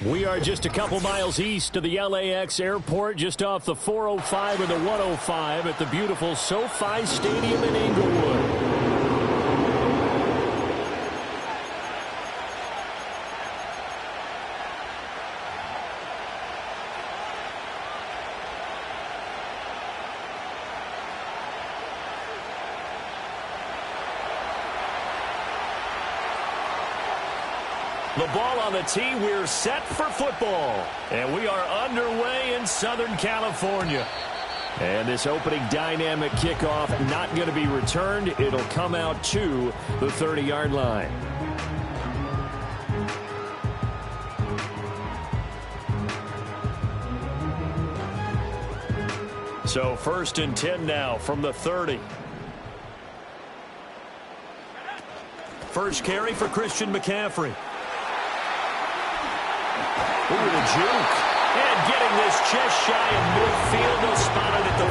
We are just a couple miles east of the LAX airport, just off the 405 and the 105 at the beautiful SoFi Stadium in Inglewood. The ball on the tee, we're set for football. And we are underway in Southern California. And this opening dynamic kickoff not going to be returned. It'll come out to the 30-yard line. So 1st and 10 now from the 30. First carry for Christian McCaffrey. Ooh, the juke. And getting this just shy of midfield. They'll spot it at the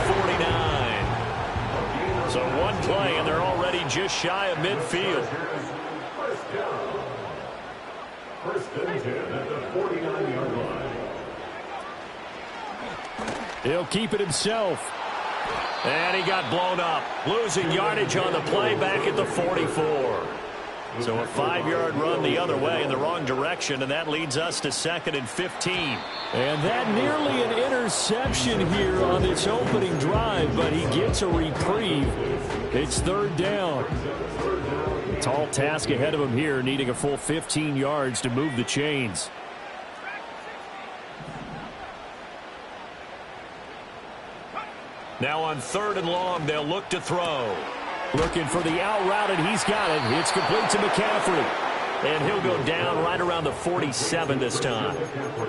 49. So one play, and they're already just shy of midfield. First and 10 at the 49-yard line. He'll keep it himself. And he got blown up. Losing yardage on the play back at the 44. So a 5-yard run the other way in the wrong direction, and that leads us to 2nd and 15. And that nearly an interception here on this opening drive, but he gets a reprieve. It's 3rd down. Tall task ahead of him here, needing a full 15 yards to move the chains. Now on 3rd and long, they'll look to throw. Looking for the out route, and he's got it. It's complete to McCaffrey. And he'll go down right around the 47 this time.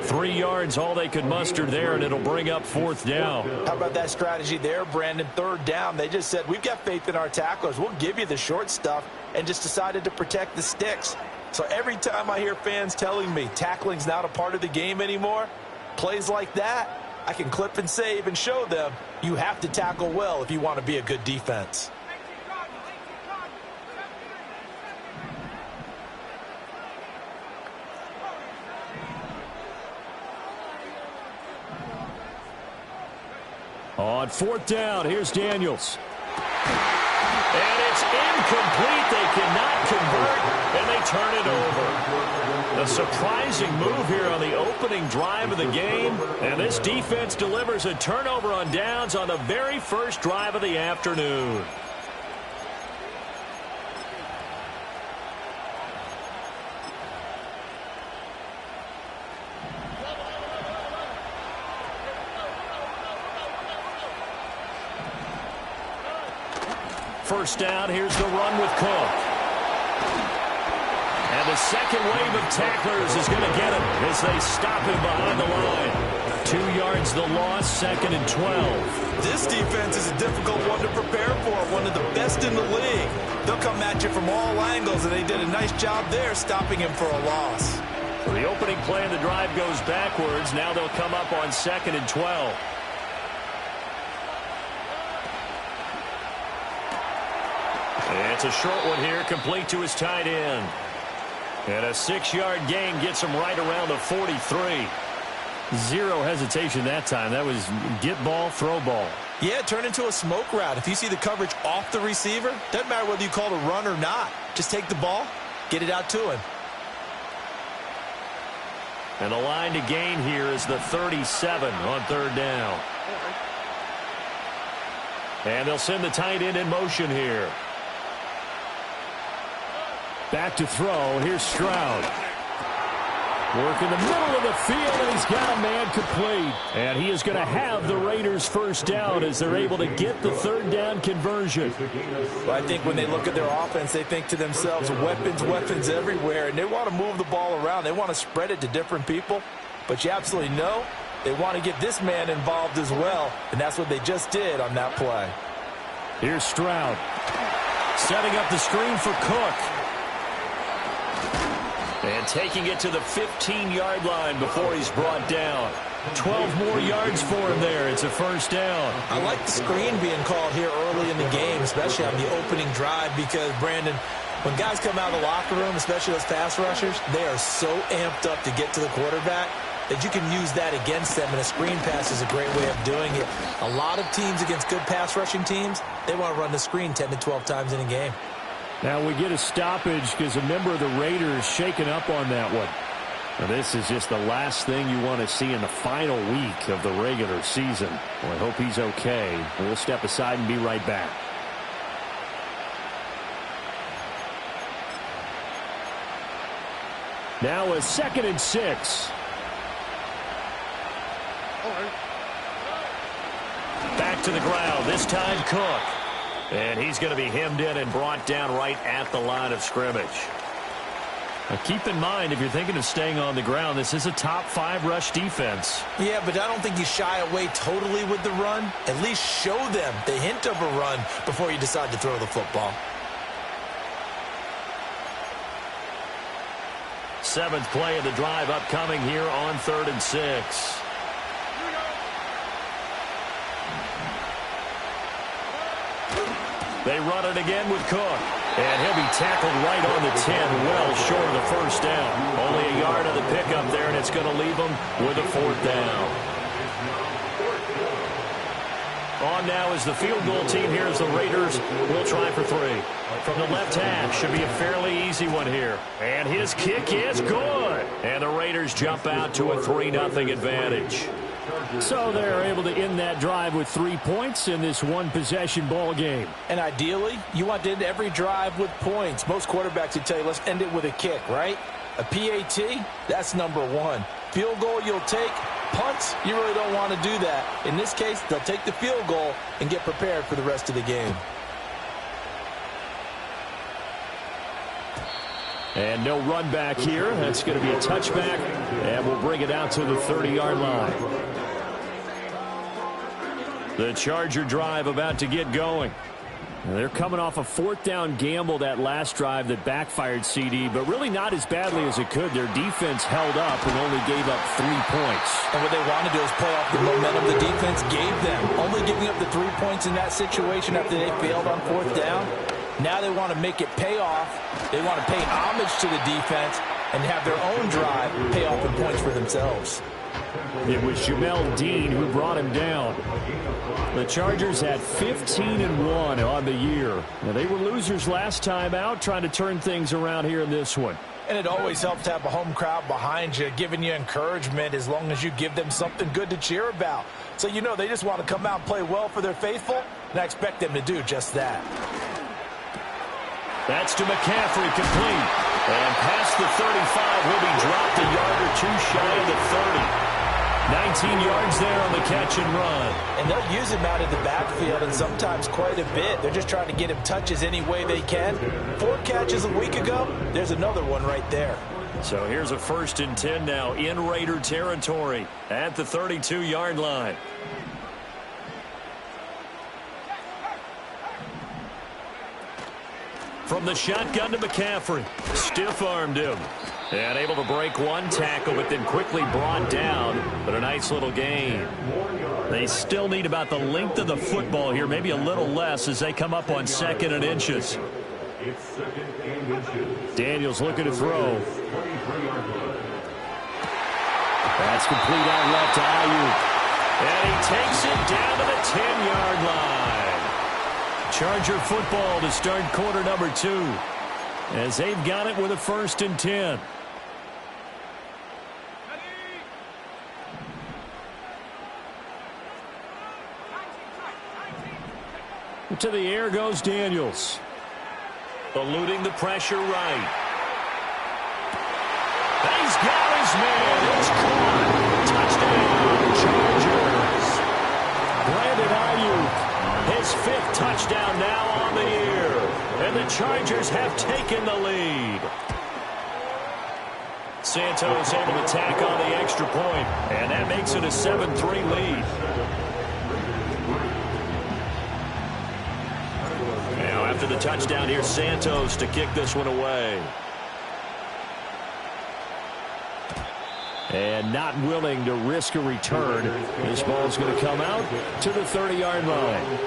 3 yards, all they could muster there, and it'll bring up 4th down. How about that strategy there, Brandon? 3rd down. They just said, we've got faith in our tacklers. We'll give you the short stuff, and just decided to protect the sticks. So every time I hear fans telling me tackling's not a part of the game anymore, plays like that, I can clip and save and show them you have to tackle well if you want to be a good defense. On 4th down, here's Daniels. And it's incomplete. They cannot convert, and they turn it over. A surprising move here on the opening drive of the game. And this defense delivers a turnover on downs on the very first drive of the afternoon. First down, here's the run with Cook. And the second wave of tacklers is going to get him as they stop him behind the line. 2 yards the loss, 2nd and 12. This defense is a difficult one to prepare for, one of the best in the league. They'll come at you from all angles, and they did a nice job there stopping him for a loss. So the opening play of the drive goes backwards. Now they'll come up on 2nd and 12. And it's a short one here, complete to his tight end. And a 6-yard gain gets him right around the 43. Zero hesitation that time. That was get ball, throw ball. Yeah, turn into a smoke route. If you see the coverage off the receiver, doesn't matter whether you call it a run or not. Just take the ball, get it out to him. And the line to gain here is the 37 on 3rd down. And they'll send the tight end in motion here. Back to throw. Here's Stroud. Work in the middle of the field, and he's got a man complete. And he is going to have the Raiders first down as they're able to get the 3rd down conversion. Well, I think when they look at their offense, they think to themselves, weapons, weapons everywhere. And they want to move the ball around. They want to spread it to different people. But you absolutely know they want to get this man involved as well. And that's what they just did on that play. Here's Stroud. Setting up the screen for Cook. And taking it to the 15-yard line before he's brought down. 12 more yards for him there. It's a first down. I like the screen being called here early in the game, especially on the opening drive, because, Brandon, When guys come out of the locker room, especially those pass rushers, they are so amped up to get to the quarterback that you can use that against them, and a screen pass is a great way of doing it. A lot of teams against good pass rushing teams, they want to run the screen 10 to 12 times in a game. Now we get a stoppage because a member of the Raiders shaken up on that one. Now this is just the last thing you want to see in the final week of the regular season. Well, I hope he's okay. We'll step aside and be right back. Now a 2nd and 6. Back to the ground, this time Cook. And he's going to be hemmed in and brought down right at the line of scrimmage. Now keep in mind, if you're thinking of staying on the ground, this is a top 5 rush defense. Yeah, but I don't think you shy away totally with the run. At least show them the hint of a run before you decide to throw the football. 7th play of the drive upcoming here on 3rd and 6. They run it again with Cook. And he'll be tackled right on the 10, well short of the first down. Only a yard of the pickup there, and it's going to leave them with a 4th down. On now is the field goal team here as the Raiders will try for 3. From the left half, should be a fairly easy one here. And his kick is good. And the Raiders jump out to a 3-0 advantage. So they're able to end that drive with 3 points in this one-possession ball game. And ideally, you want to end every drive with points. Most quarterbacks would tell you, let's end it with a kick, right? A PAT, that's number 1. Field goal you'll take. Punts, you really don't want to do that. In this case, they'll take the field goal and get prepared for the rest of the game. And no run back here. That's going to be a touchback, and we'll bring it out to the 30-yard line. The Charger drive about to get going. They're coming off a 4th down gamble that last drive that backfired, CD, but really not as badly as it could. Their defense held up and only gave up 3 points. And what they want to do is play off the momentum the defense gave them. Only giving up the 3 points in that situation after they failed on 4th down. Now they want to make it pay off. They want to pay homage to the defense and have their own drive pay off in points for themselves. It was Jamel Dean who brought him down. The Chargers had 15-1 on the year. Now, they were losers last time out, trying to turn things around here in this one. And it always helps to have a home crowd behind you, giving you encouragement as long as you give them something good to cheer about. So you know they just want to come out and play well for their faithful, and I expect them to do just that. That's to McCaffrey, complete. And past the 35, will be dropped a yard or 2 shy of the 30. 19 yards there on the catch and run. And they'll use him out of the backfield, and sometimes quite a bit. They're just trying to get him touches any way they can. 4 catches a week ago, there's another one right there. So here's a 1st and 10 now in Raider territory at the 32-yard line. From the shotgun to McCaffrey. Stiff-armed him. And able to break 1 tackle, but then quickly brought down. But a nice little gain. They still need about the length of the football here, maybe a little less as they come up on 2nd and inches. Daniels looking to throw. That's complete out left to Ayuk. And he takes it down to the 10-yard line. Charger football to start quarter number 2. As they've got it with a 1st and 10. To the air goes Daniels. Eluding the pressure right. And he's got his man. It's caught. Touchdown, Chargers. Brandon Ayuk, his 5th touchdown now on the year. And the Chargers have taken the lead. Santos able to tack on the extra point. And that makes it a 7-3 lead. After the touchdown, here's Santos to kick this one away. And not willing to risk a return. This ball's going to come out to the 30-yard line.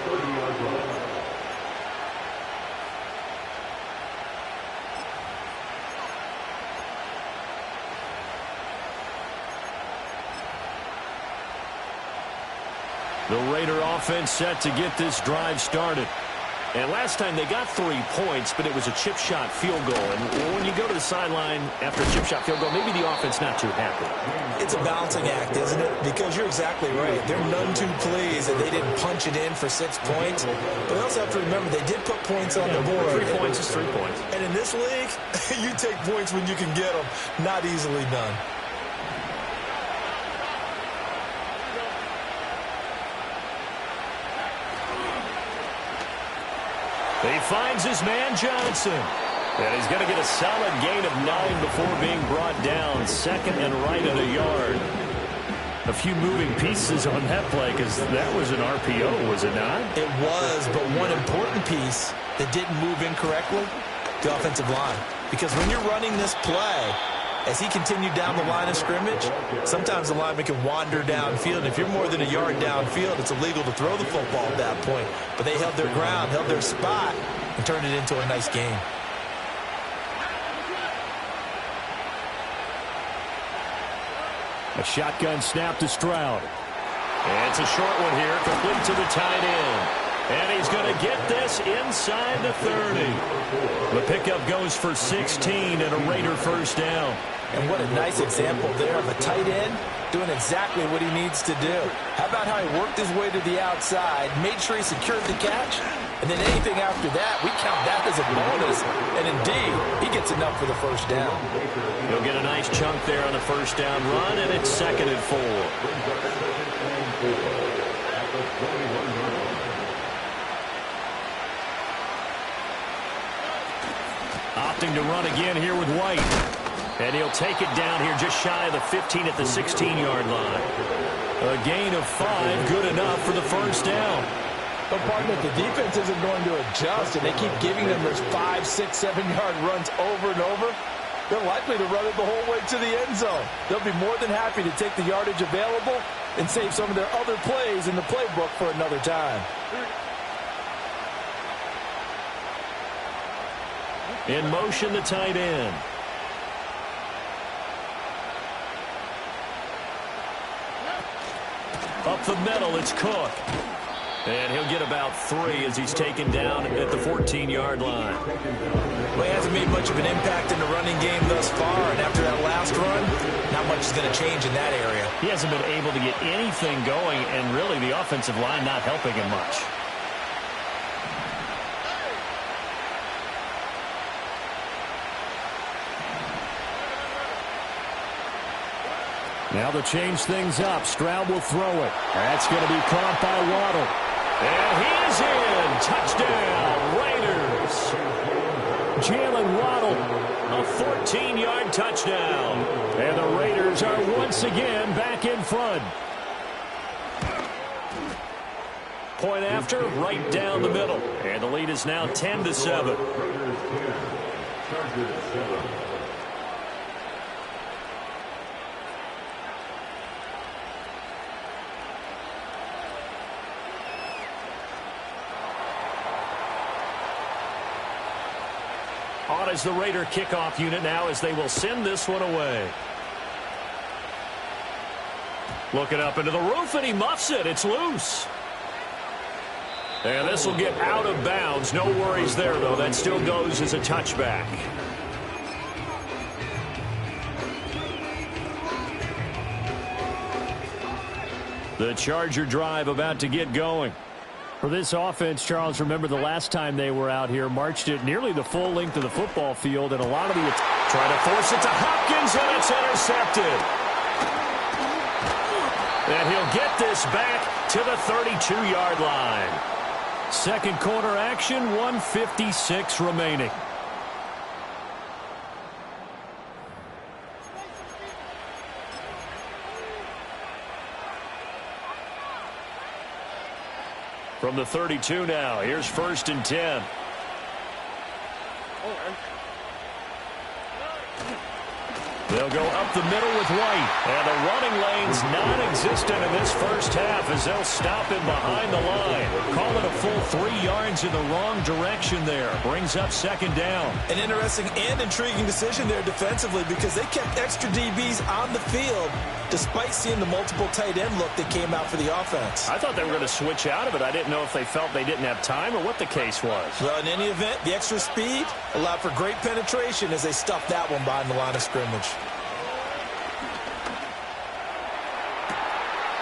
The Raider offense set to get this drive started. And last time they got 3 points, but it was a chip shot field goal. And when you go to the sideline after a chip shot field goal, maybe the offense not too happy. It's a balancing act, isn't it? Because you're exactly right. They're none too pleased that they didn't punch it in for 6 points. But they also have to remember they did put points on the board. 3 points is 3 points. And in this league, you take points when you can get them. Not easily done. He finds his man Johnson. And he's going to get a solid gain of 9 before being brought down. Second and right at a yard. A few moving pieces on that play because that was an RPO, was it not? It was, but one important piece that didn't move incorrectly, the offensive line. Because when you're running this play, as he continued down the line of scrimmage, sometimes the lineman can wander downfield. And if you're more than a yard downfield, it's illegal to throw the football at that point. But they held their ground, held their spot, and turned it into a nice game. A shotgun snap to Stroud. And it's a short one here, complete to the tight end. And he's going to get this inside the 30. The pickup goes for 16 and a Raider first down. And what a nice example there of a tight end doing exactly what he needs to do. How about how he worked his way to the outside, made sure he secured the catch, and then anything after that, we count that as a bonus. And indeed, he gets enough for the first down. He'll get a nice chunk there on the first down run, and it's 2nd and 4. Opting to run again here with White. And he'll take it down here just shy of the 15 at the 16-yard line. A gain of 5, good enough for the first down. But partner, the defense isn't going to adjust, and they keep giving them those 5, 6, 7-yard runs over and over. They're likely to run it the whole way to the end zone. They'll be more than happy to take the yardage available and save some of their other plays in the playbook for another time. In motion, the tight end. Up the middle, it's Cook. And he'll get about 3 as he's taken down at the 14-yard line. Well, he hasn't made much of an impact in the running game thus far, and after that last run, not much is going to change in that area. He hasn't been able to get anything going, and really the offensive line not helping him much. Now to change things up, Stroud will throw it. That's going to be caught by Waddle. And he is in. Touchdown, Raiders. Jalen Waddle, a 14-yard touchdown. And the Raiders are once again back in front. Point after, right down the middle. And the lead is now 10-7. On is the Raider kickoff unit now as they will send this one away. Looking up into the roof, and he muffs it. It's loose. And this will get out of bounds. No worries there, though. That still goes as a touchback. The Charger drive about to get going. For this offense, Charles, remember the last time they were out here, marched it nearly the full length of the football field, and a lot of the try to force it to Hopkins, and it's intercepted. And he'll get this back to the 32-yard line. Second quarter action, 1:56 remaining. From the 32 now, here's 1st and 10. They'll go up the middle with White. And the running lane's non-existent in this first half as they'll stop him behind the line. Call it a full 3 yards in the wrong direction there. Brings up 2nd down. An interesting and intriguing decision there defensively because they kept extra DBs on the field despite seeing the multiple tight end look that came out for the offense. I thought they were going to switch out of it. I didn't know if they felt they didn't have time or what the case was. Well, in any event, the extra speed allowed for great penetration as they stuffed that one behind the line of scrimmage.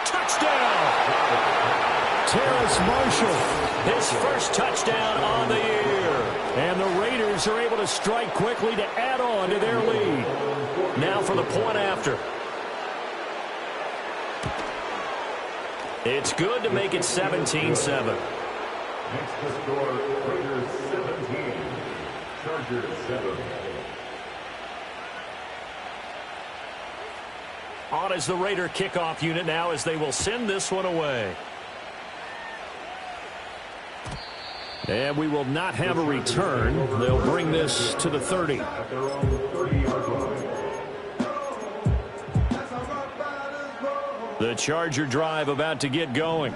Touchdown! Terrace Marshall, his first touchdown on the year. And the Raiders are able to strike quickly to add on to their lead. Now for the point after. It's good to make it 17-7. Next to score, Raiders 17, Chargers 7. On is the Raider kickoff unit now as they will send this one away. And we will not have a return. They'll bring this to the 30. At their own 30-yard line. The Charger drive about to get going.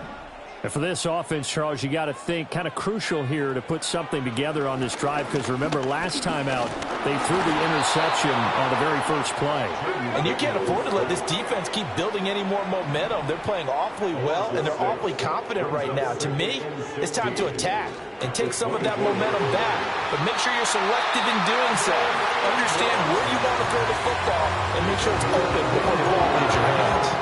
And for this offense, Charles, you got to think kind of crucial here to put something together on this drive because remember last time out they threw the interception on the very first play. And you can't afford to let this defense keep building any more momentum. They're playing awfully well and they're awfully confident right now. To me, it's time to attack and take some of that momentum back. But make sure you're selective in doing so. Understand where you want to throw the football and make sure it's open before the ball leaves your hands.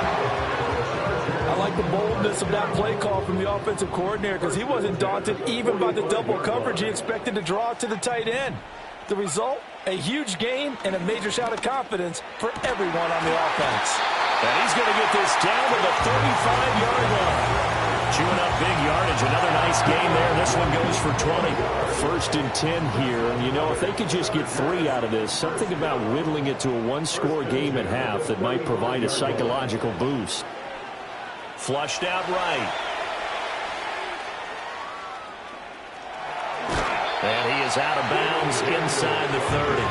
I like the boldness of that play call from the offensive coordinator because he wasn't daunted even by the double coverage he expected to draw to the tight end. The result, a huge gain and a major shout of confidence for everyone on the offense. And he's going to get this down to the 35-yard line. Chewing up big yardage. Another nice gain there. This one goes for 20. First and 10 here. You know, if they could just get 3 out of this, something about whittling it to a one-score game at half that might provide a psychological boost. Flushed out right. And he is out of bounds inside the 30.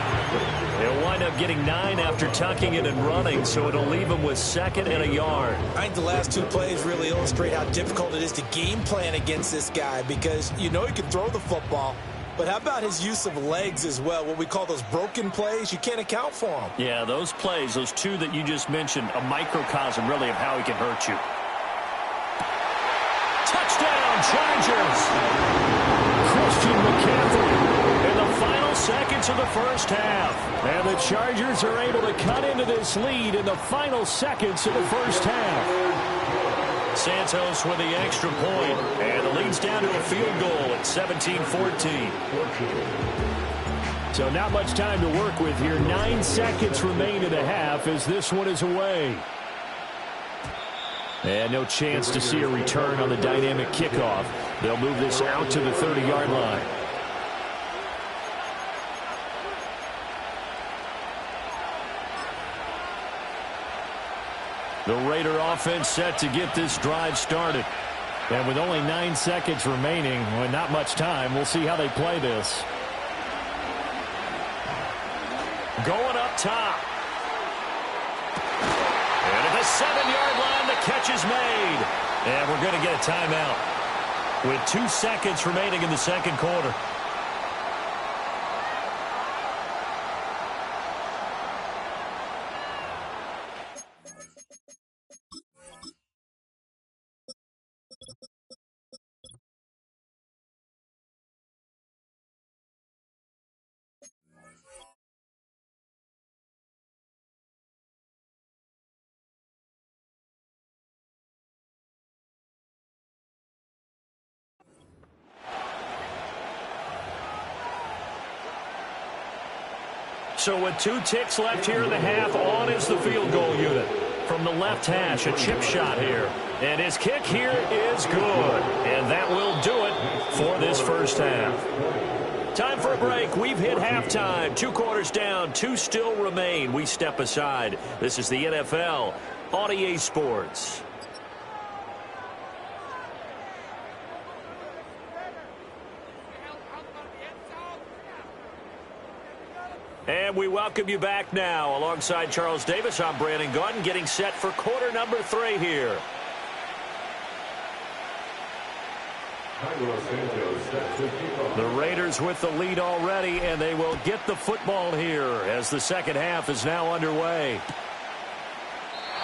They'll wind up getting 9 after tucking it and running, so it'll leave him with 2nd and a yard. I think the last 2 plays really illustrate how difficult it is to game plan against this guy because you know he can throw the football, but how about his use of legs as well, what we call those broken plays? You can't account for them. Yeah, those plays, those 2 that you just mentioned, a microcosm really of how he can hurt you. Touchdown, Chargers! Christian McCaffrey in the final seconds of the first half. And the Chargers are able to cut into this lead in the final seconds of the first half. Santos with the extra point, and the lead's down to a field goal at 17-14. So not much time to work with here. 9 seconds remain in the half as this one is away. And no chance to see a return on the dynamic kickoff. They'll move this out to the 30-yard line. The Raider offense set to get this drive started. And with only 9 seconds remaining, well, not much time, we'll see how they play this. Going up top. And at the 7-yard line, the catch is made. And we're going to get a timeout with 2 seconds remaining in the second quarter. So with 2 ticks left here in the half, on is the field goal unit. From the left hash, a chip shot here. And his kick here is good. And that will do it for this first half. Time for a break. We've hit halftime. 2 quarters down, 2 still remain. We step aside. This is the NFL on EA Sports. And we welcome you back now. Alongside Charles Davis, I'm Brandon Gaudin, getting set for quarter number 3 here. The Raiders with the lead already, and they will get the football here as the second half is now underway.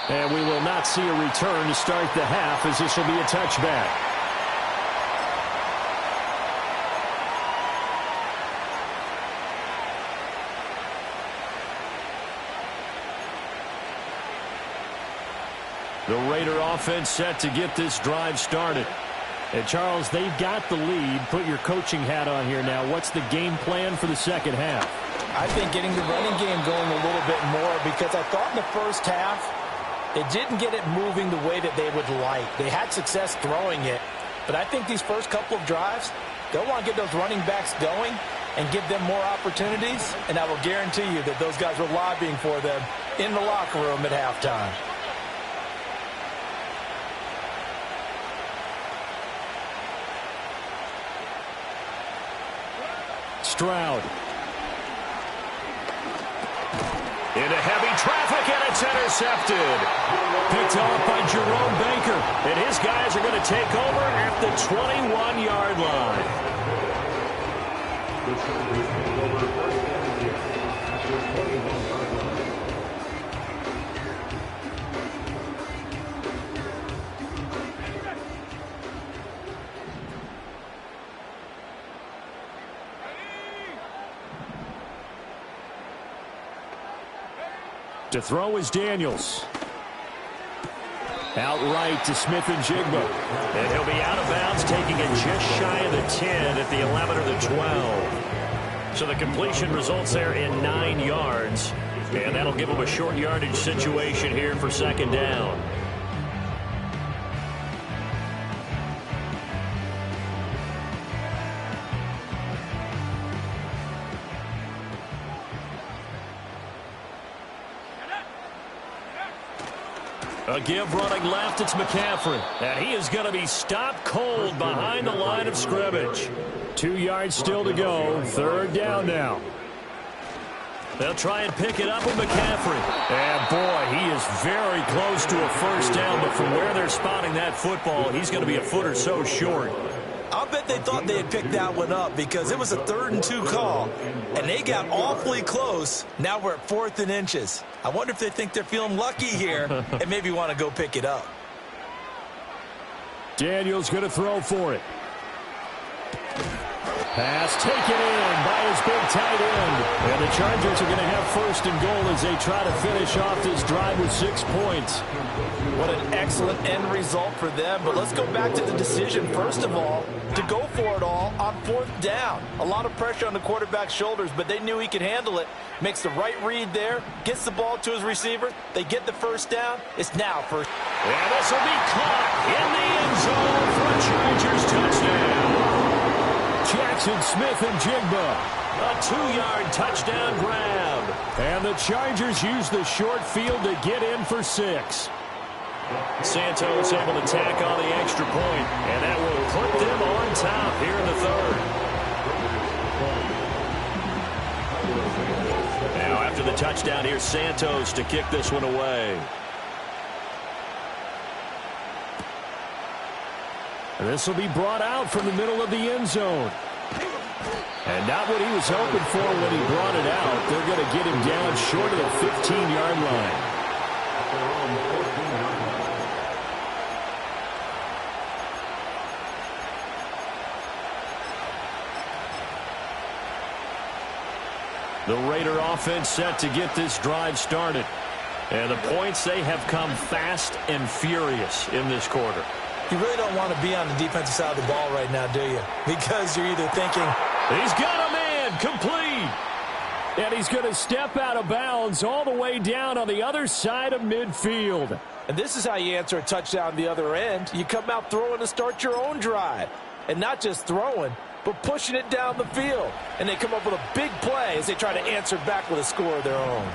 And we will not see a return to start the half, as this will be a touchback. The Raider offense set to get this drive started. And Charles, they've got the lead. Put your coaching hat on here now. What's the game plan for the second half? I think getting the running game going a little bit more, because I thought in the first half they didn't get it moving the way that they would like. They had success throwing it, but I think these first couple of drives, they'll want to get those running backs going and give them more opportunities, and I will guarantee you that those guys were lobbying for them in the locker room at halftime. Stroud. Into heavy traffic, and it's intercepted. Picked off by Jerome Baker. And his guys are going to take over at the 21-yard line. To throw is Daniels. Outright to Smith-Njigba. And he'll be out of bounds, taking it just shy of the 10 at the 11 or the 12. So the completion results there in 9 yards. And that'll give him a short yardage situation here for second down. A give running left, it's McCaffrey. And he is going to be stopped cold behind the line of scrimmage. 2 yards still to go. Third down now. They'll try and pick it up with McCaffrey. And boy, he is very close to a first down, but from where they're spotting that football, he's going to be a foot or so short. I'll bet they thought they had picked that one up, because it was a 3rd and 2 call, and they got awfully close. Now we're at 4th and inches. I wonder if they think they're feeling lucky here and maybe want to go pick it up. Daniels going to throw for it. Pass taken in by his big tight end. And the Chargers are going to have first and goal as they try to finish off this drive with 6 points. What an excellent end result for them. But let's go back to the decision, first of all, to go for it all on 4th down. A lot of pressure on the quarterback's shoulders, but they knew he could handle it. Makes the right read there, gets the ball to his receiver. They get the first down. It's now first. And this will be caught in the end zone for a Chargers touchdown. Jackson Smith-Njigba, a 2-yard touchdown grab. And the Chargers use the short field to get in for 6. Santos able to tack on the extra point, and that will put them on top here in the third. Now after the touchdown, here's Santos to kick this one away. And this will be brought out from the middle of the end zone. And not what he was hoping for when he brought it out. They're going to get him down short of the 15-yard line. The Raider offense set to get this drive started. And the points, they have come fast and furious in this quarter. You really don't want to be on the defensive side of the ball right now, do you? Because you're either thinking, he's got a man, complete. And he's going to step out of bounds all the way down on the other side of midfield. And this is how you answer a touchdown the other end. You come out throwing to start your own drive. And not just throwing, but pushing it down the field. And they come up with a big play as they try to answer back with a score of their own.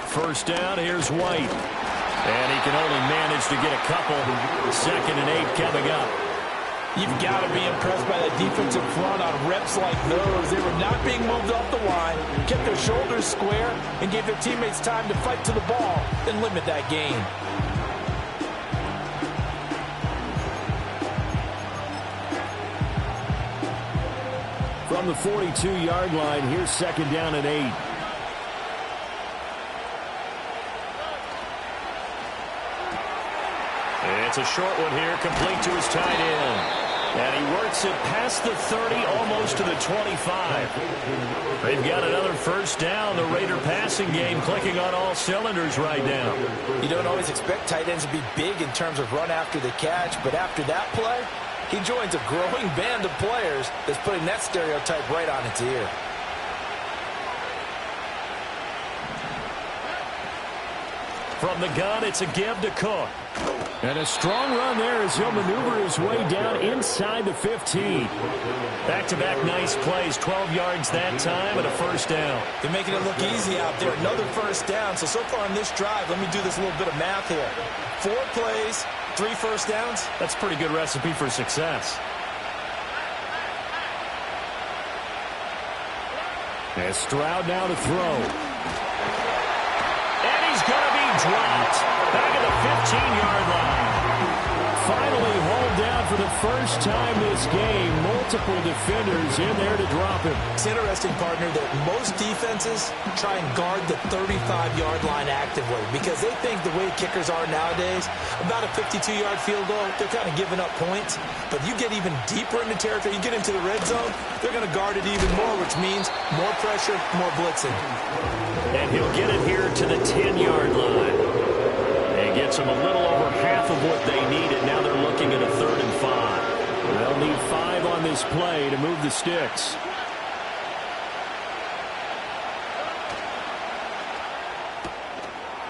First down, here's White. And he can only manage to get a couple. 2nd and 8 coming up. You've got to be impressed by the defensive front on reps like those. They were not being moved off the line, kept their shoulders square, and gave their teammates time to fight to the ball and limit that gain. From the 42-yard line, here's 2nd down and 8. It's a short one here, complete to his tight end. And he works it past the 30, almost to the 25. They've got another first down. The Raider passing game clicking on all cylinders right now. You don't always expect tight ends to be big in terms of run after the catch, but after that play, he joins a growing band of players that's putting that stereotype right on its ear. From the gun, it's a give to Cook. And a strong run there as he'll maneuver his way down inside the 15. Back-to-back nice plays, 12 yards that time and a first down. They're making it look easy out there. Another first down. So far in this drive, let me do this little bit of math here. 4 plays, 3 first downs. That's a pretty good recipe for success. And Stroud now to throw. And he's going to be dropped back at the 15-yard line. Finally hauled down for the first time this game. Multiple defenders in there to drop him. It's interesting, partner, that most defenses try and guard the 35-yard line actively because they think the way kickers are nowadays, about a 52-yard field goal, they're kind of giving up points. But you get even deeper into territory, you get into the red zone, they're going to guard it even more, which means more pressure, more blitzing. And he'll get it here to the 10-yard line. And gets them a little over half of what they needed. Now they're looking at a 3rd and 5. They'll need 5 on this play to move the sticks.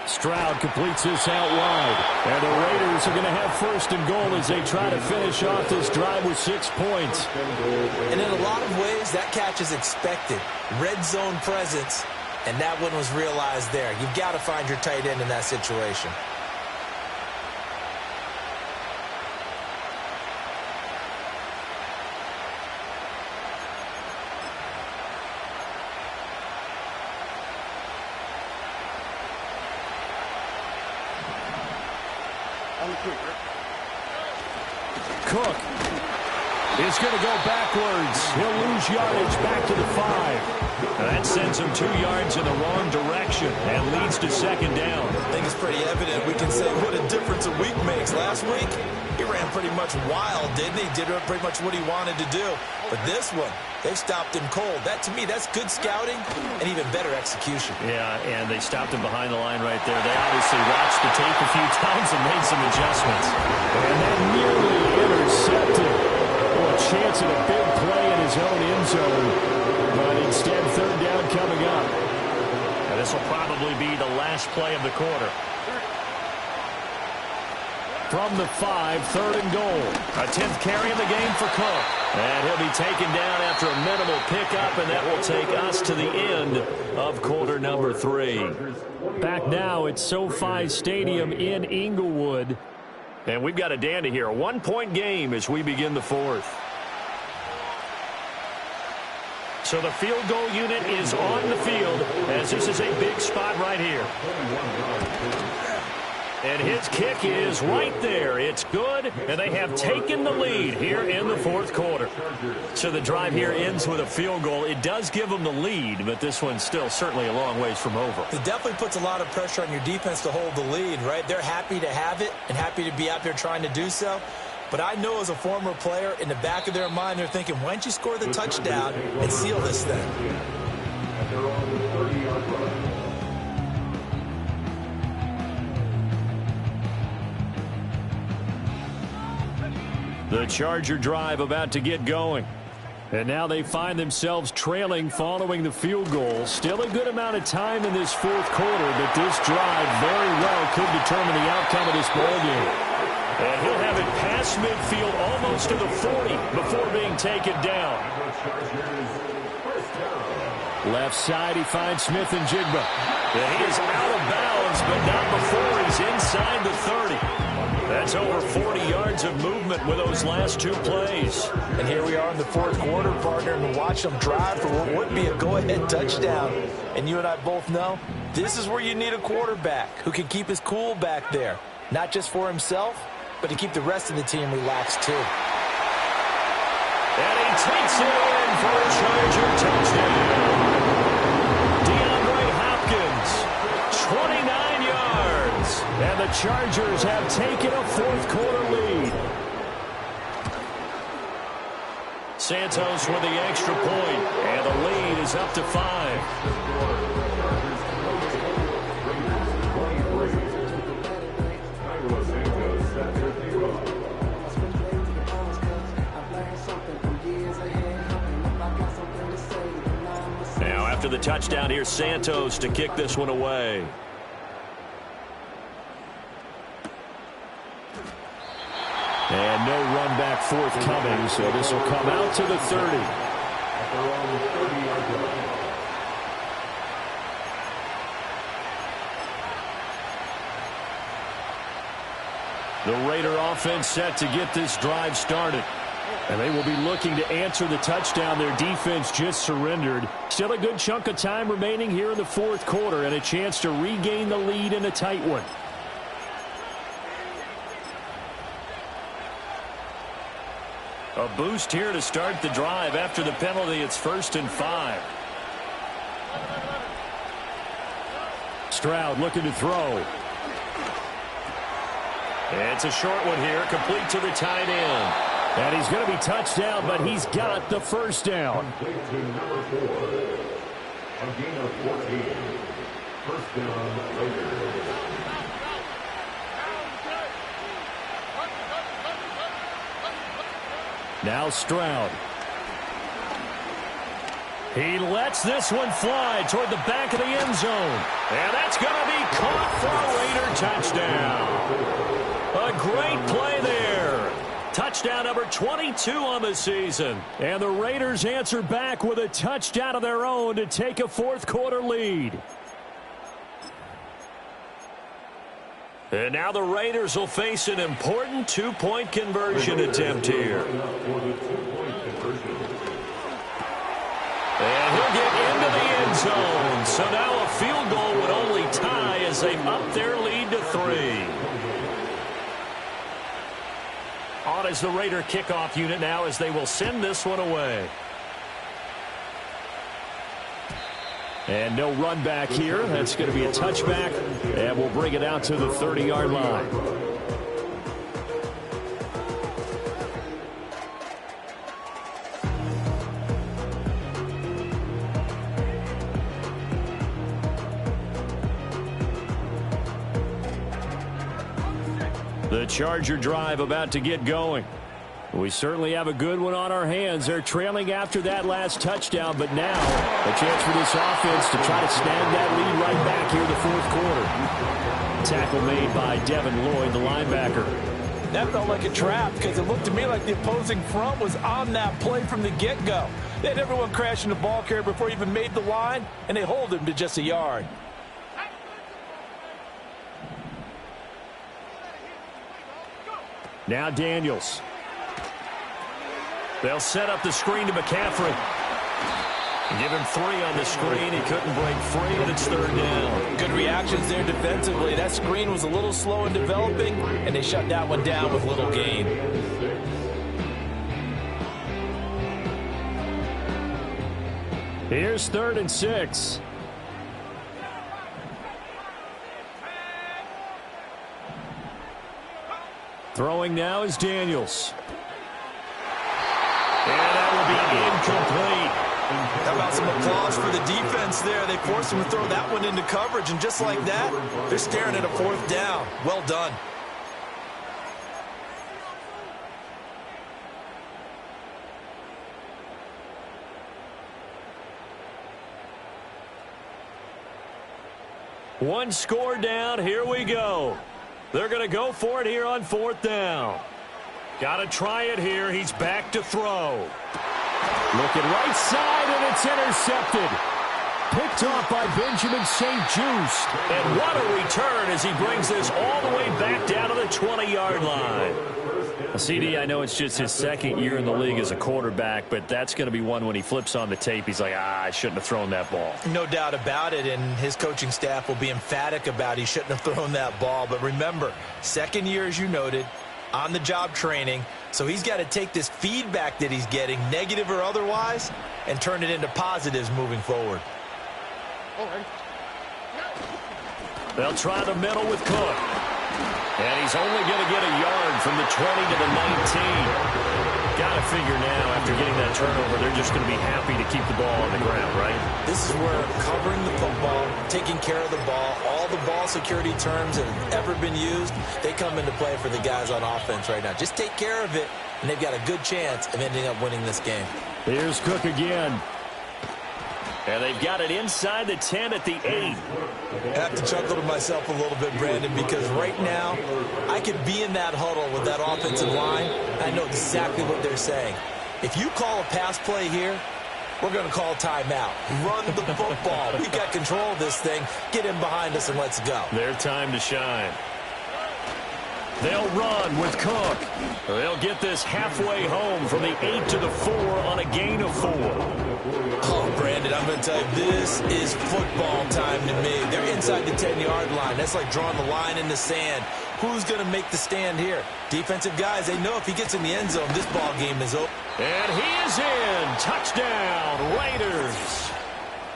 Stroud completes this out wide. And the Raiders are going to have 1st and goal as they try to finish off this drive with 6 points. And in a lot of ways, that catch is expected. Red zone presence. And that one was realized there. You've got to find your tight end in that situation. Cook is going to go backwards. He'll lose yardage back to the 5. That sends him 2 yards in the wrong direction and leads to 2nd down. I think it's pretty evident. We can say what a difference a week makes. Last week, he ran pretty much wild, didn't he? Did pretty much what he wanted to do. But this one, they stopped him cold. That, to me, that's good scouting and even better execution. Yeah, and they stopped him behind the line right there. They obviously watched the tape a few times and made some adjustments. And that nearly intercepted. A chance at a big play in his own end zone. But instead, 3rd down coming up. And this will probably be the last play of the quarter. From the 5, 3rd and goal. A 10th carry in the game for Cook. And he'll be taken down after a minimal pickup, and that will take us to the end of quarter number 3. Back now at SoFi Stadium in Inglewood. And we've got a dandy here. A 1-point game as we begin the 4th. So the field goal unit is on the field as this is a big spot right here. And his kick is right there. It's good, and they have taken the lead here in the 4th quarter. So the drive here ends with a field goal. It does give them the lead, but this one's still certainly a long ways from over. It definitely puts a lot of pressure on your defense to hold the lead, right? They're happy to have it and happy to be out there trying to do so. But I know as a former player, in the back of their mind, they're thinking, why don't you score the touchdown and seal this thing? The Charger drive about to get going. And now they find themselves trailing following the field goal. Still a good amount of time in this 4th quarter, but this drive very well could determine the outcome of this ballgame. And he'll have it past midfield almost to the 40 before being taken down. Left side, he finds Smith and Jigba. And he is out of bounds, but not before he's inside the 30. That's over 40 yards of movement with those last 2 plays. And here we are in the 4th quarter, partner, and watch them drive for what would be a go-ahead touchdown. And you and I both know this is where you need a quarterback who can keep his cool back there. Not just for himself, but to keep the rest of the team relaxed too. And he takes it in for a Charger touchdown. DeAndre Hopkins, 29 yards. And the Chargers have taken a fourth-quarter lead. Santos with the extra point, and the lead is up to 5. Now after the touchdown, here's Santos to kick this one away. And no run back forthcoming, so this will come out to the 30. The Raider offense set to get this drive started. And they will be looking to answer the touchdown their defense just surrendered. Still a good chunk of time remaining here in the fourth quarter and a chance to regain the lead in a tight one. A boost here to start the drive. After the penalty, it's 1st and 5. Stroud looking to throw. It's a short one here, complete to the tight end. And he's going to be touched down, but he's got the first down. Complete to number 4. A gain of 14. First down, Raiders. Now Stroud. He lets this one fly toward the back of the end zone. And that's going to be caught for a Raider touchdown. A great play there. Touchdown number 22 on the season. And the Raiders answer back with a touchdown of their own to take a fourth-quarter lead. And now the Raiders will face an important two-point conversion attempt here. And he'll get into the end zone. So now a field goal would only tie as they up their lead to 3. On as the Raider kickoff unit now as they will send this one away. And no run back here. That's going to be a touchback. And we'll bring it out to the 30-yard line. The Charger drive about to get going. We certainly have a good one on our hands. They're trailing after that last touchdown, but now a chance for this offense to try to snag that lead right back here in the fourth quarter. Tackle made by Devin Lloyd, the linebacker. That felt like a trap because it looked to me like the opposing front was on that play from the get-go. They had everyone crashing the ball carrier before he even made the line, and they hold him to just a yard. Now Daniels. They'll set up the screen to McCaffrey. Give him 3 on the screen. He couldn't break free, and it's 3rd down. Good reactions there defensively. That screen was a little slow in developing, and they shut that one down with little gain. Here's 3rd and 6. Throwing now is Daniels. And that will be incomplete. How about some applause for the defense there? They forced him to throw that one into coverage, and just like that, they're staring at a 4th down. Well done. One score down. Here we go. They're going to go for it here on 4th down. Got to try it here. He's back to throw. Looking right side, and it's intercepted. Picked off by Benjamin St-Juste. And what a return as he brings this all the way back down to the 20-yard line. CD, I know it's just his 2nd year in the league as a quarterback, but that's going to be one when he flips on the tape. He's like, I shouldn't have thrown that ball. No doubt about it, and his coaching staff will be emphatic about he shouldn't have thrown that ball. But remember, 2nd year, as you noted, on-the-job training. So he's got to take this feedback that he's getting, negative or otherwise, and turn it into positives moving forward. They'll try the middle with Cook. And he's only going to get a yard from the 20 to the 19. Got to figure now, after getting that turnover, they're just going to be happy to keep the ball on the ground, right? This is where covering the football, taking care of the ball, all the ball security terms that have ever been used, they come into play for the guys on offense right now. Just take care of it, and they've got a good chance of ending up winning this game. Here's Cook again. And they've got it inside the 10 at the 8. I have to chuckle to myself a little bit, Brandon, because right now I could be in that huddle with that offensive line. I know exactly what they're saying. If you call a pass play here, we're going to call timeout. Run the football. We've got control of this thing. Get in behind us and let's go. Their time to shine. They'll run with Cook. They'll get this halfway home from the 8 to the 4 on a gain of 4. Oh, Brandon, I'm going to tell you, this is football time to me. They're inside the 10-yard line. That's like drawing the line in the sand. Who's going to make the stand here? Defensive guys, they know if he gets in the end zone, this ball game is over. And he is in. Touchdown, Raiders.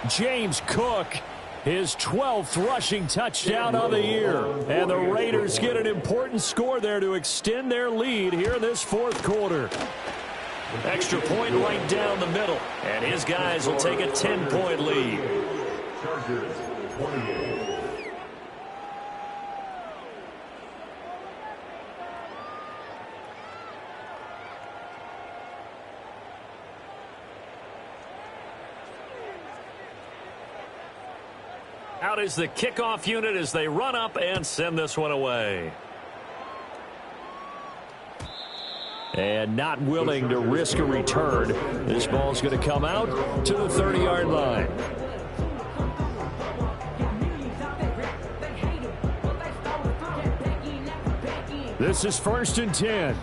James Cook, his 12th rushing touchdown of the year. And the Raiders get an important score there to extend their lead here in this fourth quarter. Extra point right down the middle. And his guys will take a 10-point lead. Chargers, 28. Out is the kickoff unit as they run up and send this one away. And not willing to risk a return. This ball's going to come out to the 30-yard line. This is 1st and 10.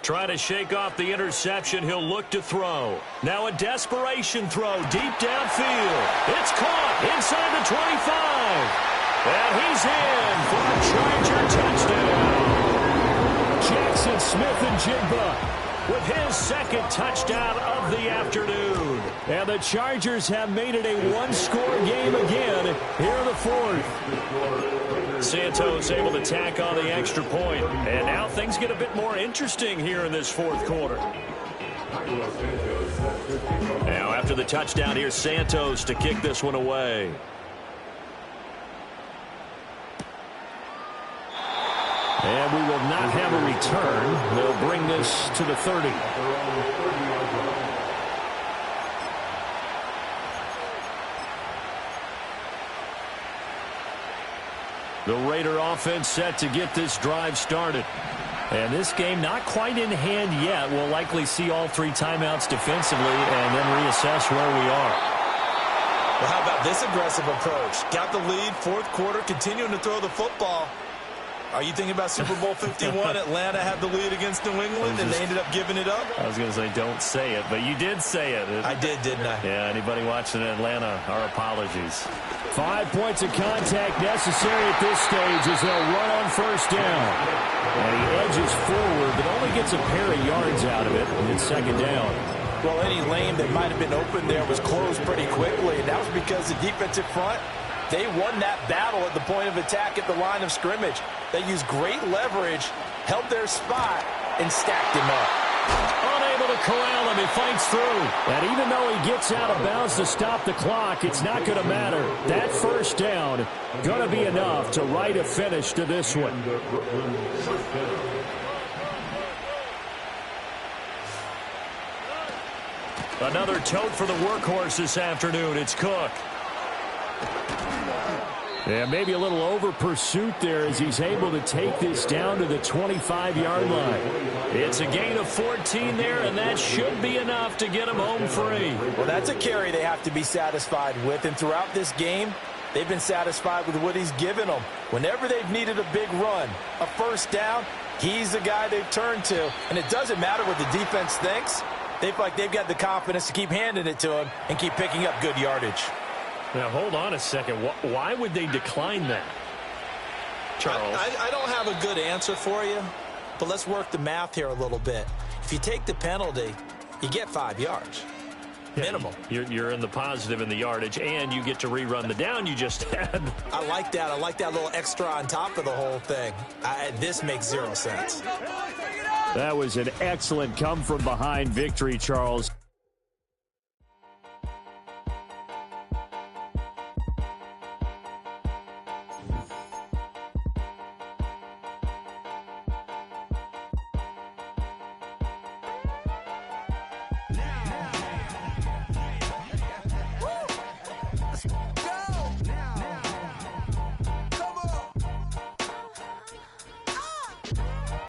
Try to shake off the interception. He'll look to throw. Now a desperation throw deep downfield. It's caught inside the 25. And he's in for a Charger touchdown. Jackson Smith-Njigba with his second touchdown of the afternoon. And the Chargers have made it a one-score game again here in the fourth. Santos able to tack on the extra point. And now things get a bit more interesting here in this fourth quarter. Now after the touchdown, here's Santos to kick this one away. And we will not have a return. They'll bring this to the 30. The Raider offense set to get this drive started. And this game not quite in hand yet. We'll likely see all three timeouts defensively and then reassess where we are. Well, how about this aggressive approach? Got the lead, fourth quarter, continuing to throw the football. Are you thinking about Super Bowl 51? Atlanta had the lead against New England, and they ended up giving it up? I was going to say, don't say it, but you did say it. I did, didn't I? Yeah, anybody watching Atlanta, our apologies. 5 points of contact necessary at this stage as they'll run on first down. And he edges forward, but only gets a pair of yards out of it, and it's second down. Well, any lane that might have been open there was closed pretty quickly, and that was because the defensive front, they won that battle at the point of attack at the line of scrimmage. They used great leverage, held their spot, and stacked him up. Unable to corral him, he fights through. And even though he gets out of bounds to stop the clock, it's not going to matter. That first down going to be enough to write a finish to this one. Another tote for the workhorse this afternoon. It's Cook. Yeah, maybe a little over pursuit there as he's able to take this down to the 25-yard line. It's a gain of 14 there, and that should be enough to get him home free. Well, that's a carry they have to be satisfied with, and throughout this game, they've been satisfied with what he's given them. Whenever they've needed a big run, a first down, he's the guy they've turned to, and it doesn't matter what the defense thinks. They feel like they've got the confidence to keep handing it to him and keep picking up good yardage. Now, hold on a second. Why would they decline that? Charles? I don't have a good answer for you, but let's work the math here a little bit. If you take the penalty, you get 5 yards. Minimal. You're in the positive in the yardage, and you get to rerun the down you just had. I like that. I like that little extra on top of the whole thing. This makes zero sense. That was an excellent come-from-behind victory, Charles.